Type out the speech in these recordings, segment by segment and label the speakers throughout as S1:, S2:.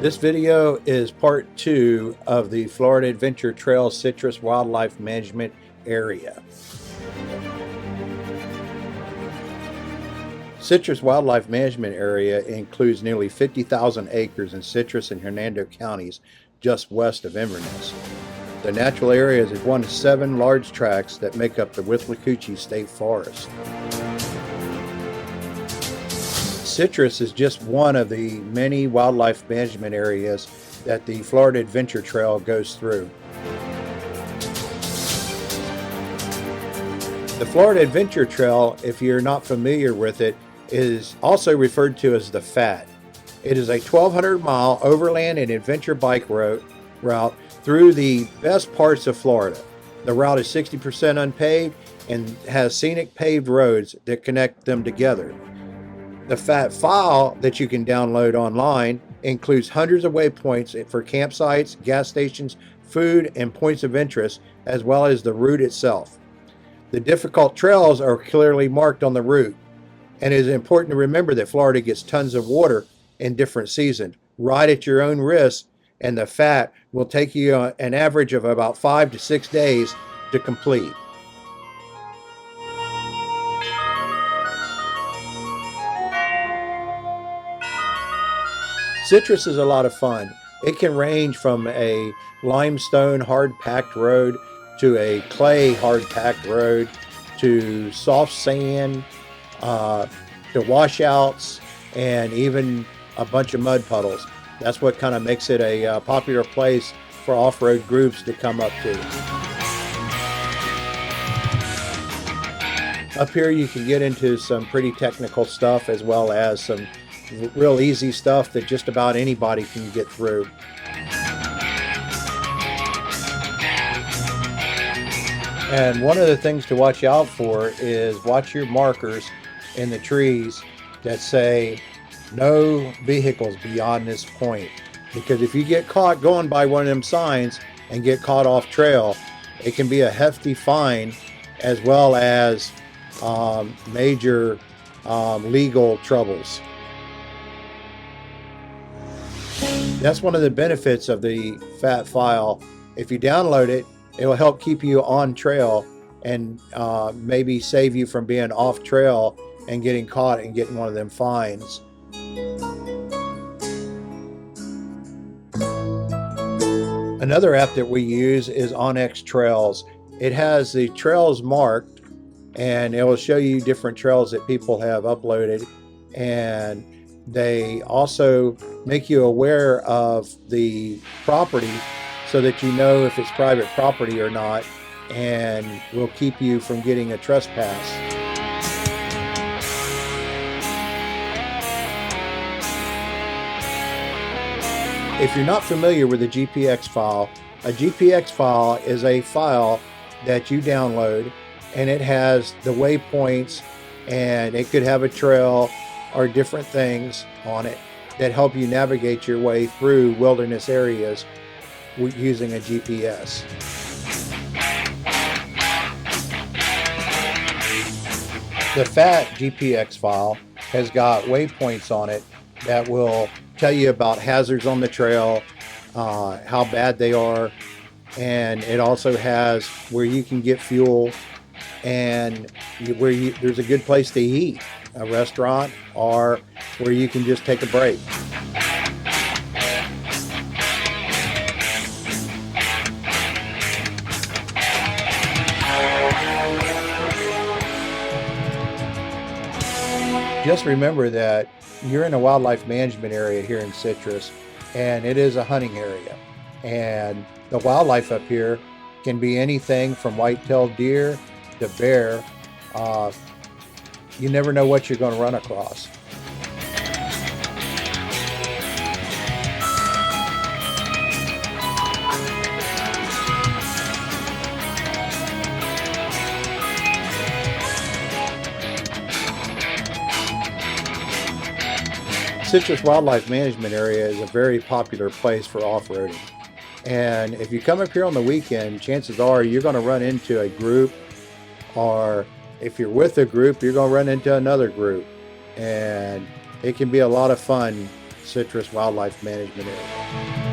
S1: This video is part 2 of the Florida Adventure Trail Citrus Wildlife Management Area. Citrus Wildlife Management Area includes nearly 50,000 acres in Citrus and Hernando counties just west of Inverness. The natural area is one of 7 large tracts that make up the Withlacoochee State Forest. Citrus is just one of the many wildlife management areas that the Florida Adventure Trail goes through. The Florida Adventure Trail, if you're not familiar with it, is also referred to as the F.A.T. It is a 1,200-mile overland and adventure bike route through the best parts of Florida. The route is 60% unpaved and has scenic paved roads that connect them together. The F.A.T file that you can download online includes hundreds of waypoints for campsites, gas stations, food, and points of interest, as well as the route itself. The difficult trails are clearly marked on the route, and it is important to remember that Florida gets tons of water in different seasons. Ride at your own risk, and the F.A.T will take you an average of about 5 to 6 days to complete. Citrus is a lot of fun. It can range from a limestone hard-packed road to a clay hard-packed road to soft sand, to washouts, and even a bunch of mud puddles. That's what kind of makes it a popular place for off-road groups to come up to. Up here you can get into some pretty technical stuff as well as some real easy stuff that just about anybody can get through. And one of the things to watch out for is watch your markers in the trees that say no vehicles beyond this point, because if you get caught going by one of them signs and get caught off trail, it can be a hefty fine as well as major legal troubles. That's one of the benefits of the F.A.T file. If you download it, it will help keep you on trail and maybe save you from being off trail and getting caught and getting one of them fines. Another app that we use is onX Trails. It has the trails marked, and it will show you different trails that people have uploaded, and they also make you aware of the property so that you know if it's private property or not, and will keep you from getting a trespass. If you're not familiar with a GPX file, a GPX file is a file that you download, and it has the waypoints, and it could have a trail or different things on it that help you navigate your way through wilderness areas using a GPS. The F.A.T GPX file has got waypoints on it that will tell you about hazards on the trail, how bad they are, and it also has where you can get fuel and there's a good place to eat, a restaurant, or where you can just take a break. Just remember that you're in a wildlife management area here in Citrus, and it is a hunting area, and the wildlife up here can be anything from white-tailed deer to bear. You never know what you're going to run across. Citrus Wildlife Management Area is a very popular place for off-roading. And if you come up here on the weekend, chances are you're going to run into a group, or if you're with a group, you're going to run into another group. And it can be a lot of fun Citrus Wildlife Management Area.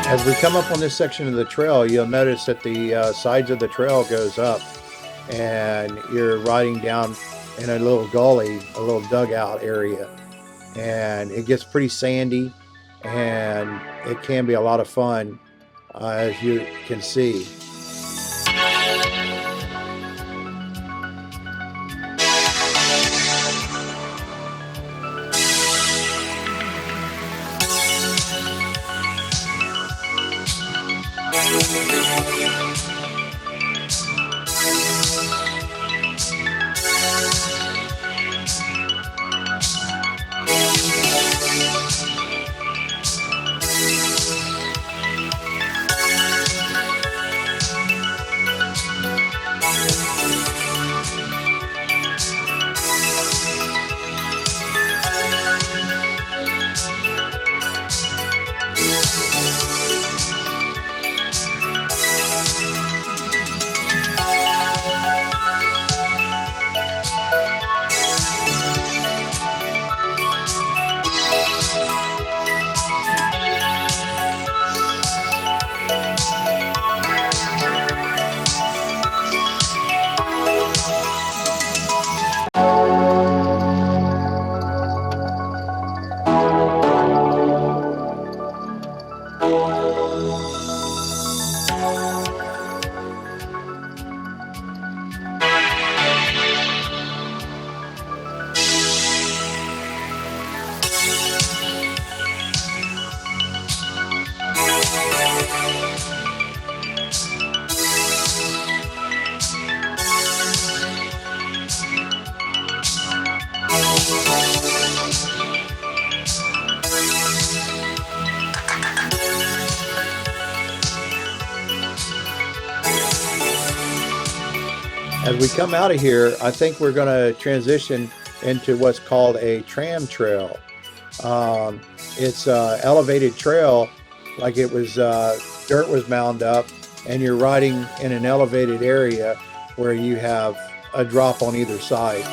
S1: As we come up on this section of the trail, you'll notice that the sides of the trail goes up, and you're riding down in a little gully, a little dugout area, and it gets pretty sandy, and it can be a lot of fun, as you can see. As we come out of here, I think we're going to transition into what's called a tram trail. It's an elevated trail, like it was dirt was mound up, and you're riding in an elevated area where you have a drop on either side.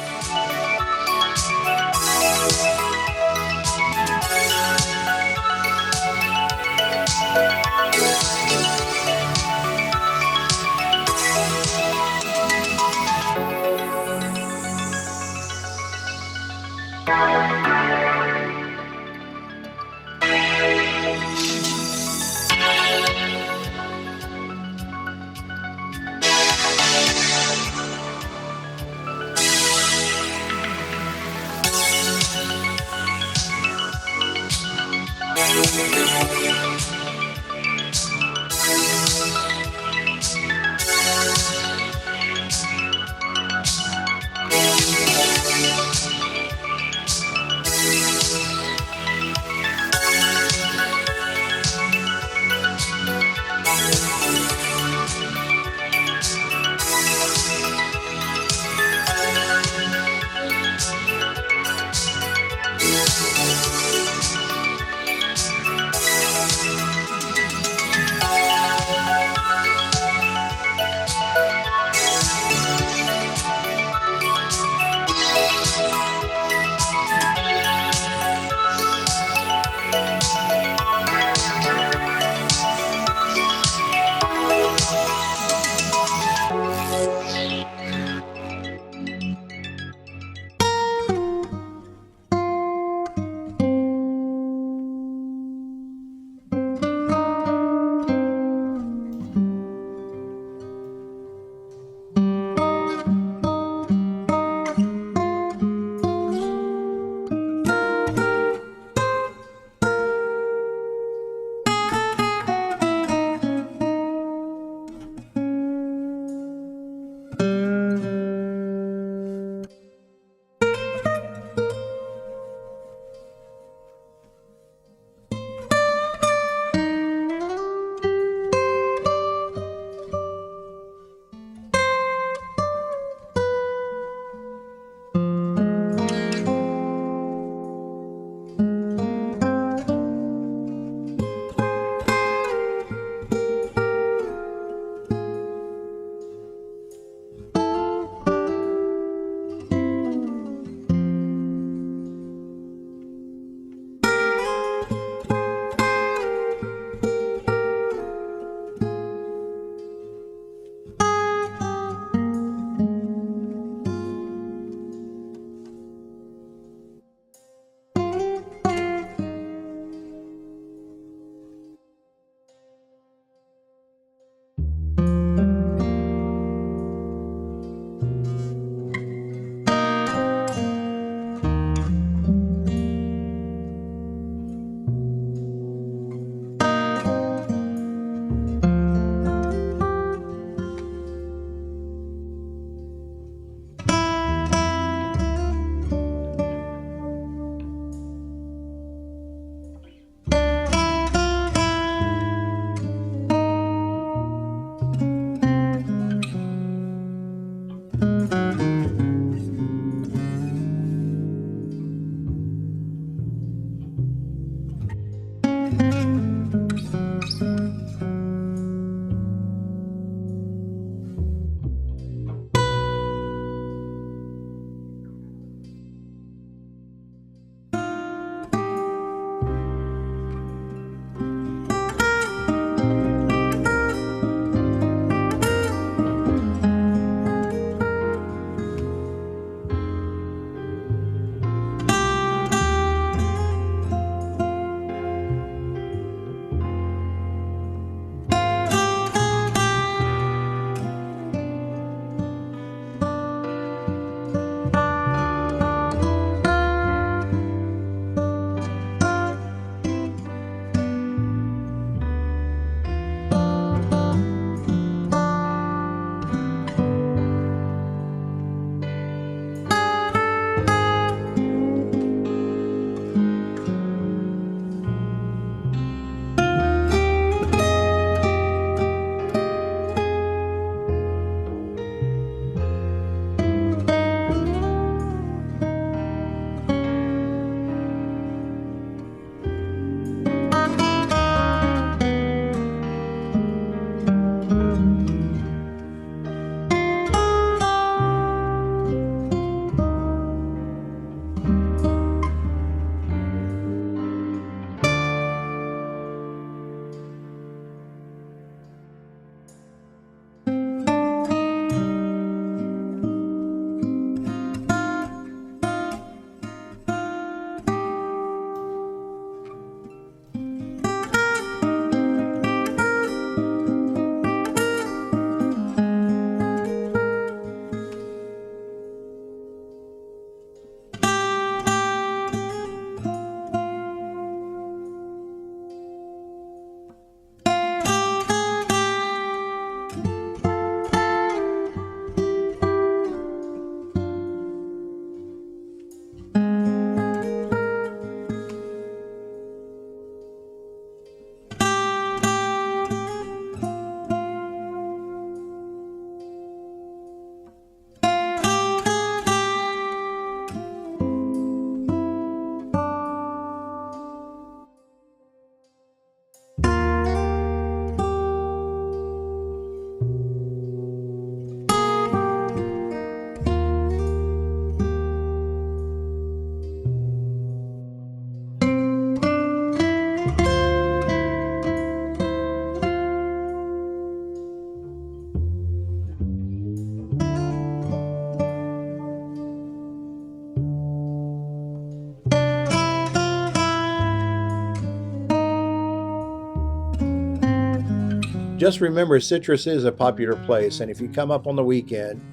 S1: just remember, Citrus is a popular place, and if you come up on the weekend,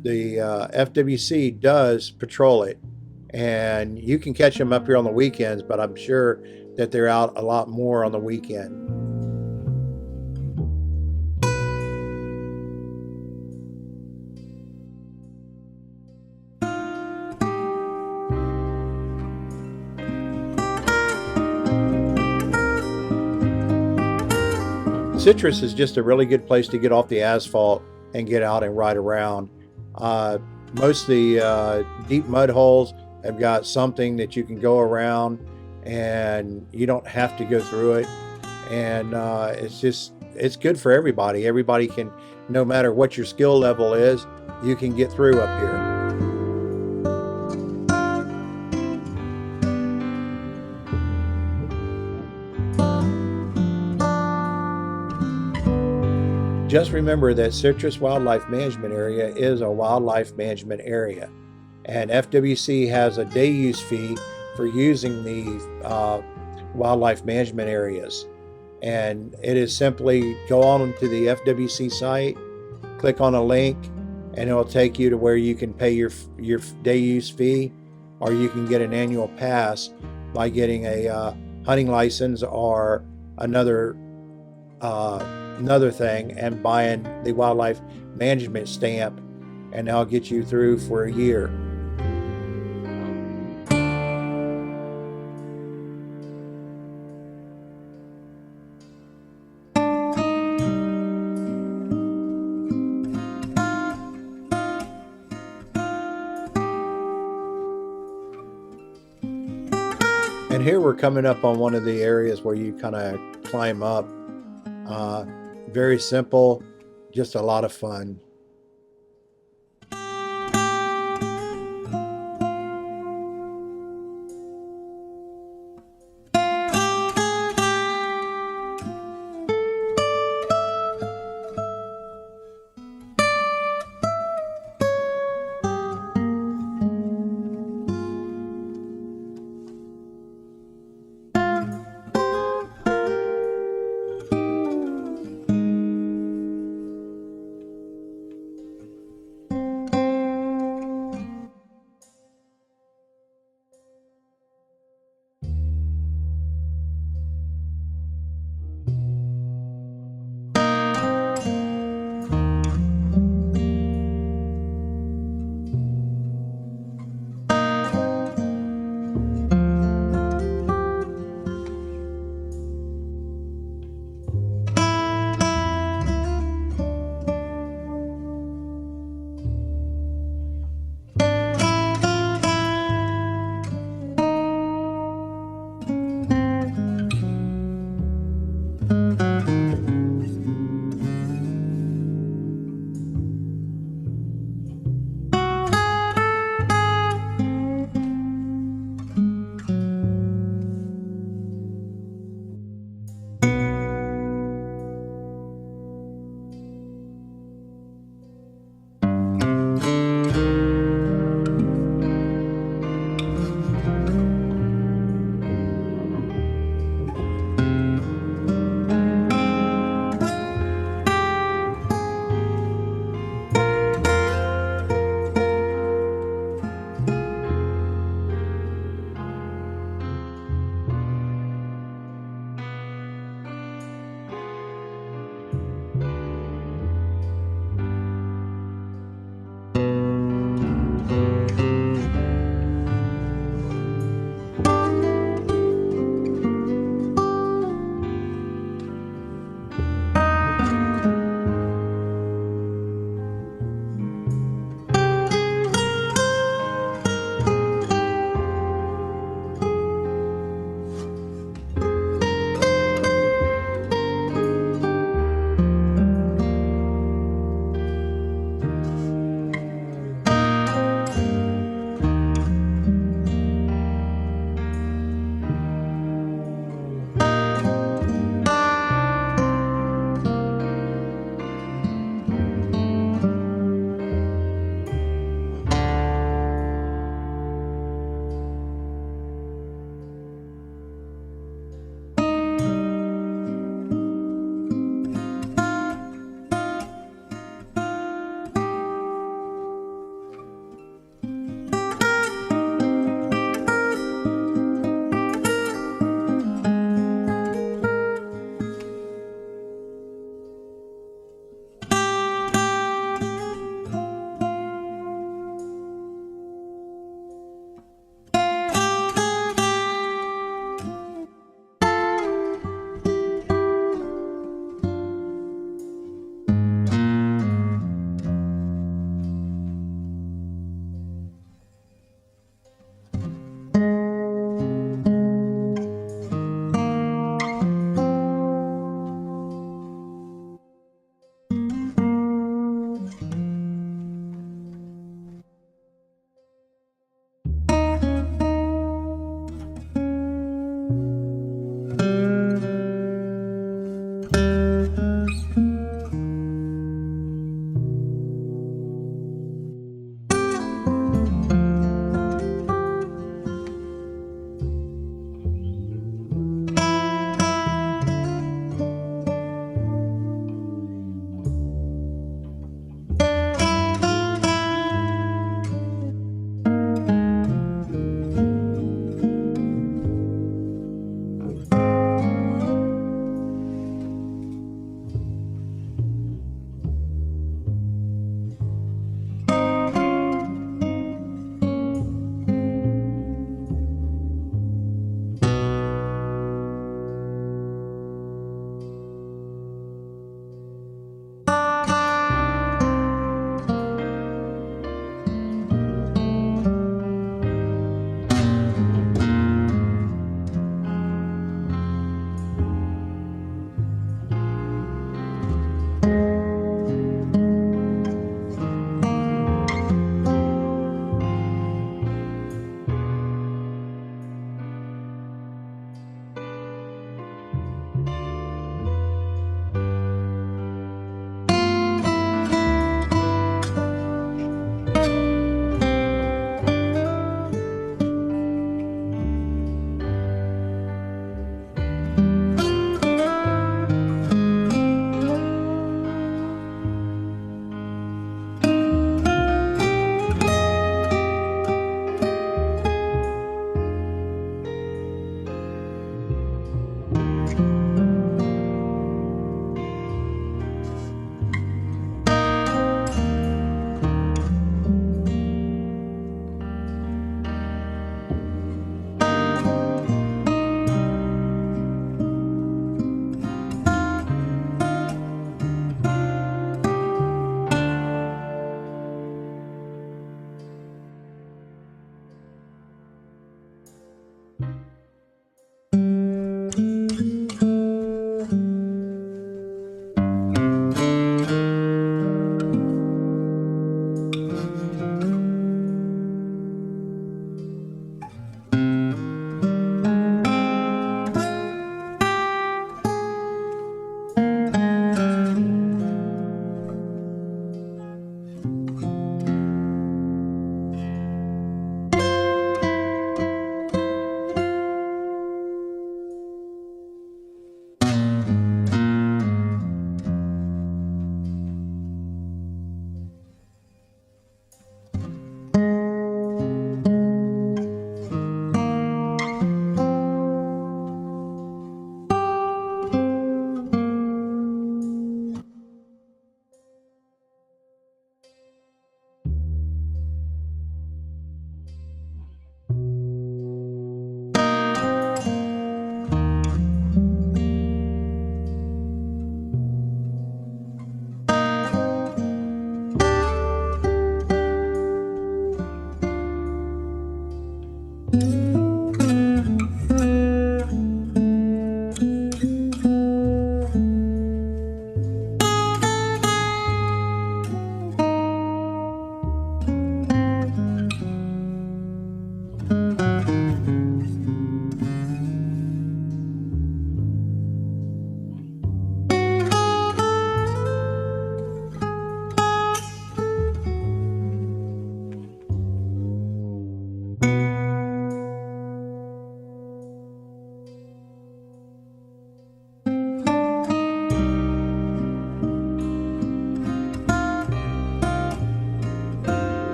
S1: the FWC does patrol it, and you can catch them up here on the weekends, but I'm sure that they're out a lot more on the weekend. Citrus is just a really good place to get off the asphalt and get out and ride around. Most of the deep mud holes have got something that you can go around, and you don't have to go through it. And it's good for everybody. Everybody can, no matter what your skill level is, you can get through up here. Just remember that Citrus Wildlife Management Area is a wildlife management area, and FWC has a day use fee for using the wildlife management areas. And it is simply go on to the FWC site, click on a link, and it will take you to where you can pay your day use fee, or you can get an annual pass by getting a hunting license or another thing and buying the wildlife management stamp, and they'll get you through for a year. And here we're coming up on one of the areas where you kind of climb up. Very simple, just a lot of fun.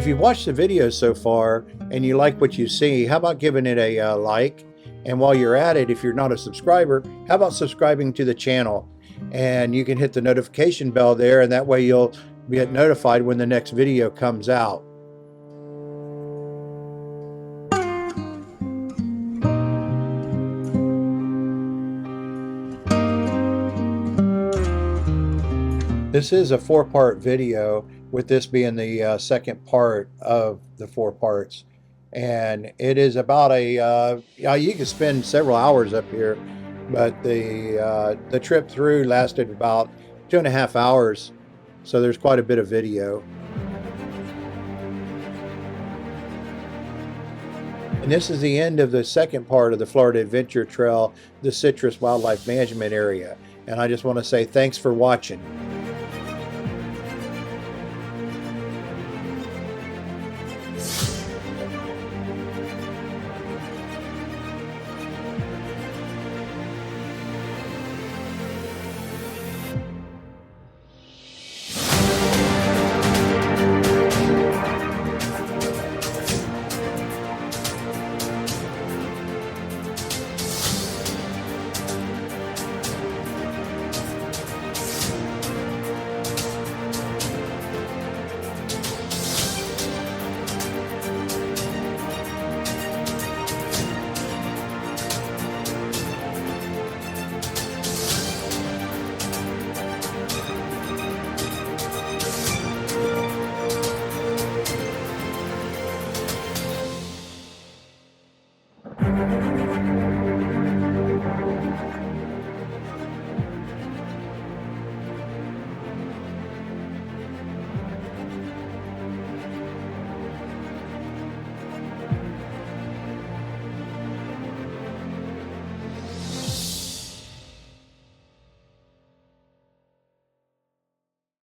S1: If you've watched the video so far and you like what you see, how about giving it a like? And while you're at it, if you're not a subscriber, how about subscribing to the channel? And you can hit the notification bell there, and that way you'll get notified when the next video comes out. This is a 4-part video, with this being the second part of the 4 parts. And it is about you can spend several hours up here, but the trip through lasted about 2.5 hours. So there's quite a bit of video. And this is the end of the second part of the Florida Adventure Trail, the Citrus Wildlife Management Area. And I just want to say thanks for watching.